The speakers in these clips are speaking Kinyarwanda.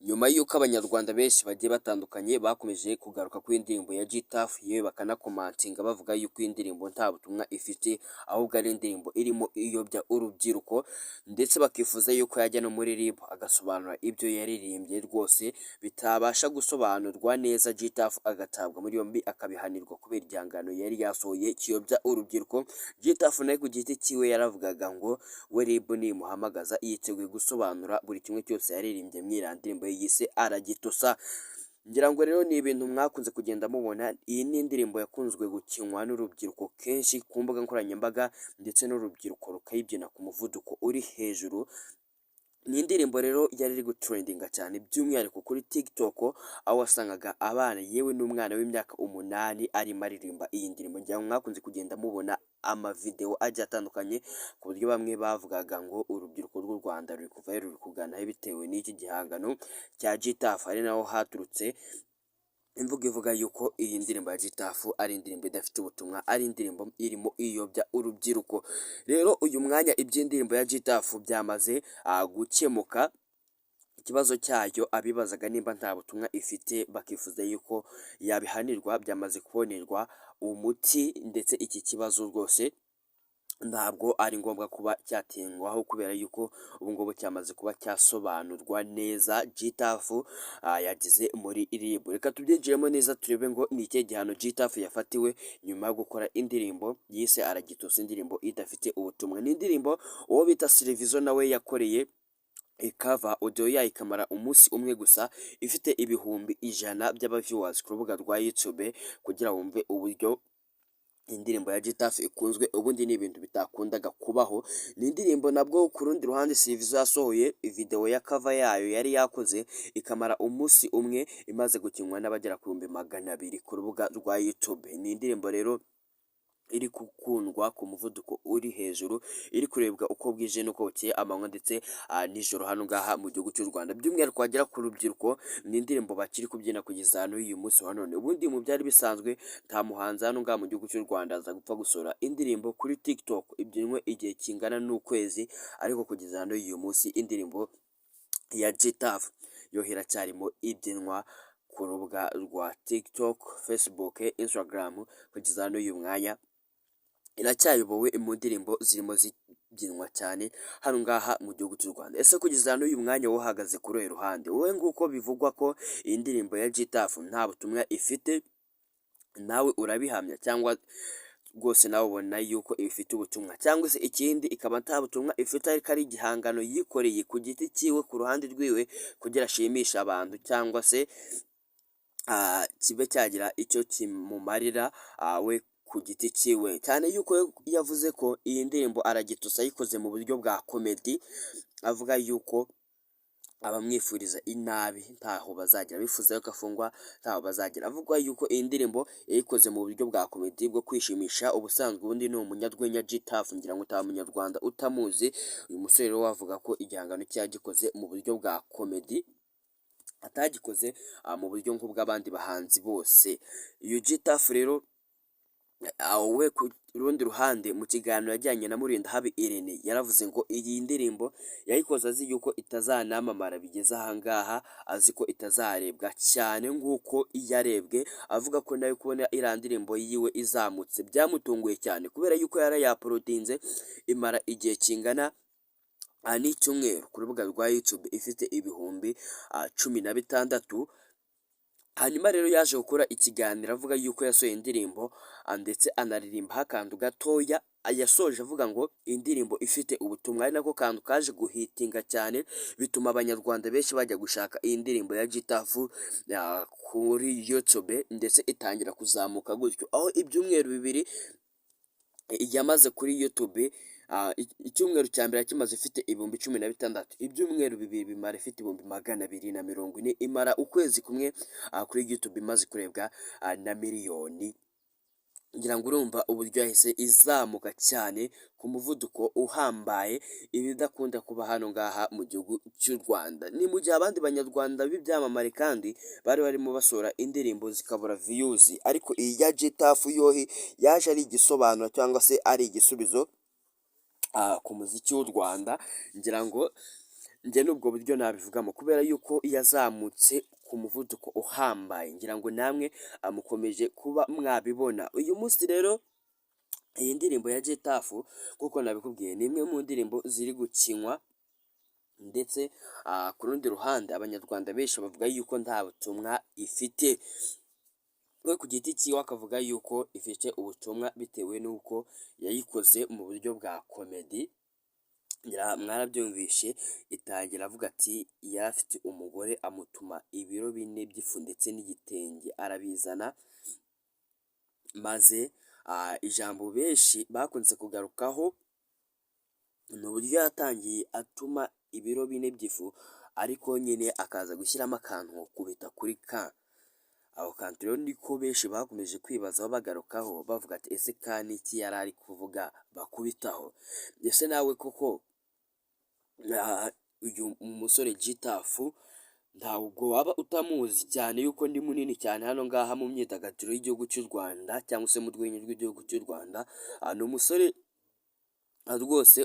nyuma y'uko abanyarwanda benshi bagiye batandukanye bakomeje kugaruka kuri indirimbo ya G-Tough, yewe bakanakomantinga bavuga yuko iyi ndirimbo nta butumwa ifite, ahubwo ari indirimbo irimo iyobya urubyiruko, ndetse bakifuza yuko yajya no muri RIB agasobanura ibyo yaririmbye rwose bitabasha gusobanurwa neza, G-Tough agatabwa muri yombi akabihanirwa kubera igihangano yari yasohoye kiyobya urubyiruko. G-Tough nawe ku giti cyiwe yaravugaga ngo we RIB nimuhamagaza yiteguye gusobanura buri kimwe cyose yaririmbye muri iriya ndirimbo yise aragitosa. Ngira ngo rero ni ibintu mwakunze kugenda mubona, iyi ni indirimbo yakunzwe gukinwa n'urubyiruko kenshi ku mbuga nkoranyambaga, ndetse n'urubyiruko rukayibyina ku muvuduko uri hejuru. Ni indirimbo rero yari iri gutrendinga cyane by'umwihariko kuri TikTok, aho wasangaga abana yewe n'umwana w'imyaka 8 arimo aririmba iyi ndirimbo. Ngira ngo mwakunze kugenda mubona amavideo agiye atandukanye, ku buryo bamwe bavugaga ngo urubyiruko rw'u Rwanda ruri kuva ruri kuganaho bitewe n'iki gihangano cya G-Tough, ari naho haturutse imvugo ivuga yuko iyi ndirimbo ya G-Tough ari indirimbo idafite ubutumwa, ari indirimbo irimo iyobya urubyiruko. Rero uyu mwanya iby'indirimbo ya G-Tough byamaze gukemuka, ikibazo cyayo abibazaga nimba nta butumwa ifite bakifuza yuko yabihanirwa byamaze kubonerwa umuti, ndetse iki kibazo rwose ntabwo ari ngombwa kuba cyatengwaho kubera yuko ubu ngubu cyamaze kuba cyasobanurwa neza G-Tough yagize muri RIB. Reka tubyinjiremo neza turebe ngo ni ikihe gihano G-Tough yafatiwe nyuma yo gukora indirimbo yise aragitosa, indirimbo idafite ubutumwa. Ni indirimbo uwo bita Silvizo nawe yakoreye ikava audio yayo ikamara umunsi umwe gusa, ifite ibihumbi 100 by'abaviewers ku rubuga rwa YouTube, kugira wumve uburyo indirimbo ya G-Tough ikunzwe. Ubundi ni ibintu bitakundaga kubaho. Ni indirimbo nabwo ku rundi ruhande Silvizo yasohoye video ya cover yayo yari yakoze ikamara umunsi umwe, imaze gukinwa n'abagera ku 200 ku rubuga rwa YouTube. Ni indirimbo rero iri gukundwa ku muvuduko uri hejuru, iri kurebwa uko bwije n'uko bukeye, amanywa ndetse nijoro hano ngaha mu gihugu cy'u Rwanda, by'umwihariko wagera ku rubyiruko. Ni indirimbo bakiri kubyina kugeza hano uyu munsi wa none. Ubundi mu byari bisanzwe nta muhanzi hano ngaha mu gihugu cy'u Rwanda aza gupfa gusohora indirimbo kuri TikTok ibyinwe igihe kingana n'ukwezi, ariko kugeza hano uyu munsi indirimbo ya G-Tough yo iracyarimo ibyinwa ku rubuga rwa TikTok, Facebook, Instagram. Kugeza hano uyu mwanya iracyayobowe mu ndirimbo zirimo zibyinwa cyane hano ngaha mu gihugu cy'u Rwanda. Ese kugeza hano uyu mwanya wowe uhagaze kuri uyu ruhande, wowe nguko bivugwa ko iyi ndirimbo ya G-Tough nta butumwa ifite, nawe urabihamya cyangwa rwose nawe ubona yuko ifite ubutumwa, cyangwa se ikindi ikaba nta butumwa ifite ariko ari igihangano yikoreye ku giti cyiwe ku ruhande rwiwe kugira ashimisha abantu, cyangwa se kibe cyagira icyo kimumarira we ku giti cyiwe, cyane yuko yavuze ko iyi ndirimbo aragitosa yikoze mu buryo bwa comedy, avuga yuko abamwifuriza inabi ntaho bazagera, bifuza yuko afungwa ntaho bazagera. Avuga yuko iyi ndirimbo yayikoze mu buryo bwa comedy bwo kwishimisha. Ubusanzwe ubundi ni umunyarwenya G-Tough, ngira ngo utaba umunyarwanda utamuzi. Uyu musore rero wavuga ko igihangano cye yagikoze mu buryo bwa comedy, atagikoze mu buryo nk'ubw'abandi bahanzi bose. Uyu G-Tough rero we ku rundi ruhande mu kiganiro yajyanye na Murindahabi Irene yaravuze ngo iyi ndirimbo yayikoze azi yuko itazanamamara bigeze ahangaha, azi ko itazarebwa cyane nk'uko yarebwe. Avuga ko nawe kubona iriya ndirimbo yiwe izamutse byamutunguye cyane, kubera yuko yarayapolodinze imara igihe kingana n'icyumweru ku rubuga rwa YouTube, ifite ibihumbi 16. Hanyuma rero yaje gukora ikiganiro avuga yuko yasohoye indirimbo ndetse anaririmbaho akantu gatoya. Yasoje avuga ngo indirimbo ifite ubutumwa, ari nako kantu kaje guhitinga cyane, bituma abanyarwanda benshi bajya gushaka iyi ndirimbo ya G-Tough kuri YouTube, ndetse itangira kuzamuka gutyo, aho ibyumweru 2 yamaze kuri YouTube. Icyumweru cya mbere kimaze ifite ibihumbi 16, ibyumweru 2 bimara ifite ibihumbi 240, imara ukwezi kumwe kuri YouTube imaze kurebwa na miliyoni. Ngira ngo urumva uburyo yahise izamuka cyane ku muvuduko uhambaye, ibidakunda kuba hano ngaha mu gihugu cy'u Rwanda. Ni mu gihe abandi banyarwanda b'ibyamamare kandi bari barimo basohora indirimbo zikabura views, ariko iyi ya G-Tough yohi yaje ari igisobanuro cyangwa se ari igisubizo ku muziki w'u Rwanda. Ngira ngo njye n'ubwo buryo nabivugamo kubera yuko yazamutse ku muvuduko uhambaye, ngira ngo namwe mukomeje kuba mwabibona. Uyu munsi rero iyi ndirimbo ya Getafu nk'uko nabikubwiye ni imwe mu ndirimbo ziri gukinwa, ndetse ku rundi ruhande abanyarwanda benshi bavuga yuko nta butumwa ifite. We ku giti cyiwe akavuga yuko ifite ubutumwa bitewe n'uko yayikoze mu buryo bwa komedi. Mwarabyumvishe itangira avuga ati yari afite umugore amutuma ibiro 4 by'ifu ndetse n'igitenge arabizana, maze ijambo benshi bakunze kugarukaho ni uburyo yatangiye atuma ibiro 4 by'ifu, ariko nyine akaza gushyiramo akantu kubita kuri ka. Ako kantu rero niko benshi bakomeje kwibazaho bagarukaho bavuga ati ese ka niki yari ari kuvuga bakubitaho. Ese nawe koko uyu musore Getafu ntabwo waba utamuzi cyane yuko ndi munini cyane hano ngaha mu myidagaduro y'igihugu cy'u Rwanda cyangwa se mu rwenya rw'igihugu cy'u Rwanda. Ni umusore rwose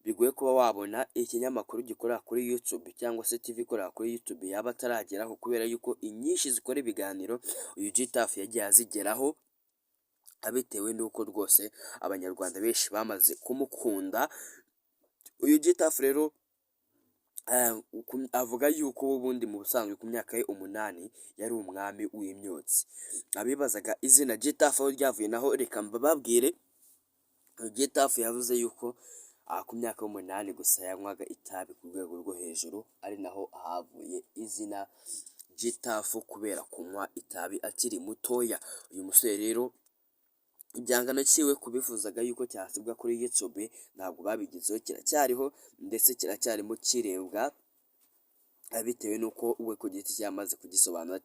bigoye kuba wabona ikinyamakuru gikorera kuri YouTube cyangwa se TV ikorera kuri YouTube yaba atarageraho, kubera yuko inyinshi zikora ibiganiro uyu Getafu yagiye azigeraho, abitewe n'uko rwose abanyarwanda benshi bamaze kumukunda. Uyu Getafu rero avuga yuko ubundi mu busanzwe ku myaka ye 8 yari umwami w'imyotsi. Abibazaga izina Getafu aho ryavuye naho reka mbabwire. Getafu yavuze yuko ku myaka 8 gusa yanywaga itabi ku rwego rwo hejuru, ari naho havuye izina Getafu kubera kunywa itabi akiri mutoya. Uyu musore rero igihangano cyiwe kubifuzaga yuko cyasibwa kuri YouTube ntabwo babigizeho, kiracyariho ndetse kiracyarimo kirebwa, bitewe n'uko we ku giti cyamaze kugisobanura.